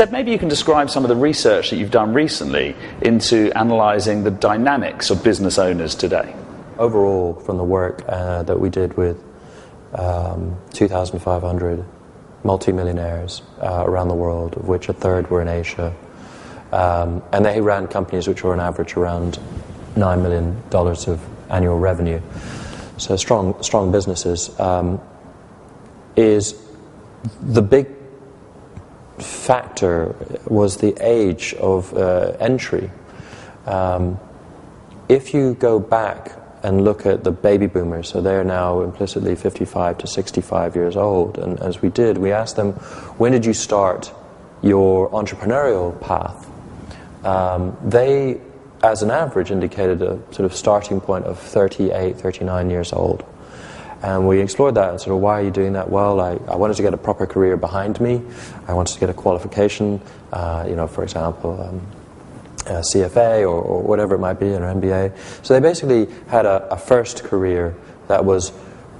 Seb, maybe you can describe some of the research that you've done recently into analysing the dynamics of business owners today. Overall, from the work that we did with 2,500 multimillionaires around the world, of which a third were in Asia, and they ran companies which were on average around $9 million of annual revenue, so strong businesses, is the big factor was the age of entry. If you go back and look at the baby boomers, so they're now implicitly 55 to 65 years old, and as we did, we asked them, when did you start your entrepreneurial path? They, as an average, indicated a sort of starting point of 38, 39 years old. And we explored that and sort of, why are you doing that? Well, I wanted to get a proper career behind me. I wanted to get a qualification, for example, CFA or whatever it might be, or MBA. So they basically had a first career that was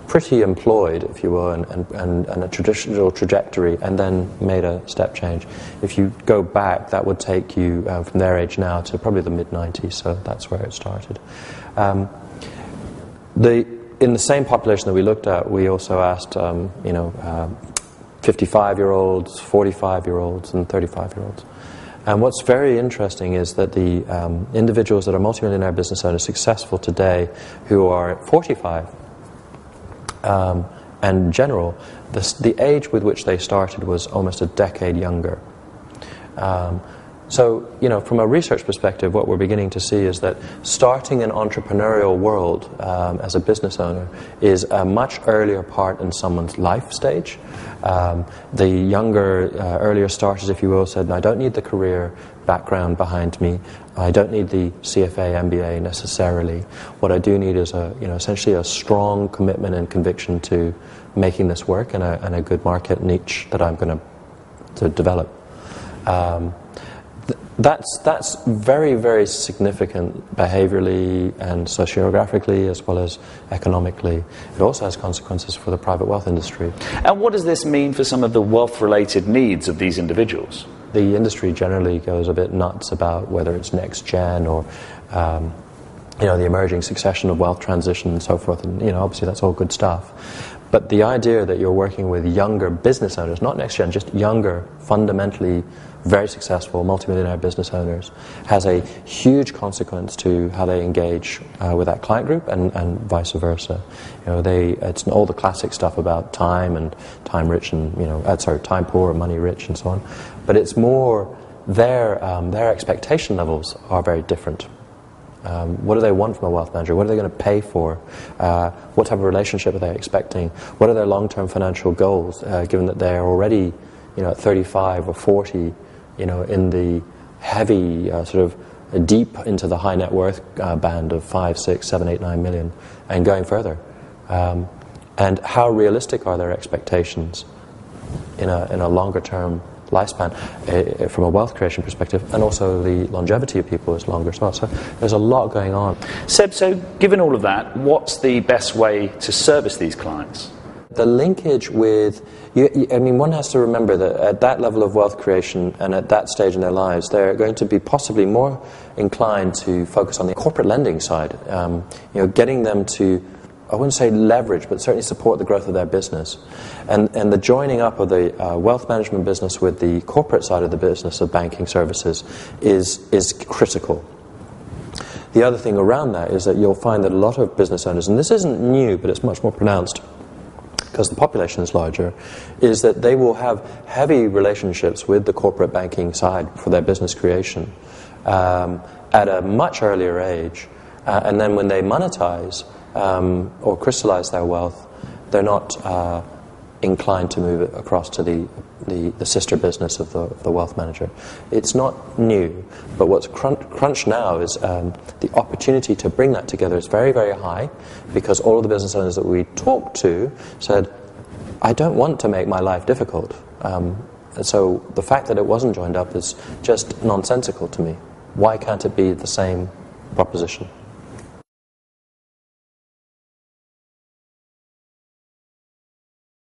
pretty employed, if you will, and a traditional trajectory, and then made a step change. If you go back, that would take you from their age now to probably the mid-90s, so that's where it started. In the same population that we looked at, we also asked 55-year-olds, 45-year-olds, and 35-year-olds. And what's very interesting is that the individuals that are multimillionaire business owners successful today, who are 45, and in general, the age with which they started was almost a decade younger. So, from a research perspective, what we're beginning to see is that starting an entrepreneurial world as a business owner is a much earlier part in someone's life stage. The younger, earlier starters, if you will, said, I don't need the career background behind me. I don't need the CFA, MBA necessarily. What I do need is essentially a strong commitment and conviction to making this work and a good market niche that I'm going to develop. That's very, very significant behaviorally and sociographically as well as economically. It also has consequences for the private wealth industry. And what does this mean for some of the wealth-related needs of these individuals? The industry generally goes a bit nuts about whether it's next gen or the emerging succession of wealth transition and so forth, and obviously that's all good stuff. But the idea that you're working with younger business owners, not next gen, just younger, fundamentally very successful multimillionaire business owners, has a huge consequence to how they engage with that client group and vice versa. It's all the classic stuff about time and time rich and time poor and money rich and so on. But it's more their expectation levels are very different. What do they want from a wealth manager? What are they going to pay for? What type of relationship are they expecting? What are their long-term financial goals, given that they're already at 35 or 40, in the heavy sort of deep into the high net worth band of 5, 6, 7, 8, 9 million and going further. And how realistic are their expectations in a longer term lifespan from a wealth creation perspective, and also the longevity of people is longer as well. So there's a lot going on. Seb, so given all of that, what's the best way to service these clients? The linkage with, one has to remember that at that level of wealth creation and at that stage in their lives, they're going to be possibly more inclined to focus on the corporate lending side, getting them to, I wouldn't say leverage, but certainly support the growth of their business. And the joining up of the wealth management business with the corporate side of the business of banking services is critical. The other thing around that is that you'll find that a lot of business owners, and this isn't new, but it's much more pronounced because the population is larger, is that they will have heavy relationships with the corporate banking side for their business creation at a much earlier age. And then when they monetize or crystallize their wealth, they're not inclined to move it across to the sister business of the wealth manager. It's not new, but what's crunched now is the opportunity to bring that together is very, very high, because all of the business owners that we talked to said, I don't want to make my life difficult. And so the fact that it wasn't joined up is just nonsensical to me. Why can't it be the same proposition?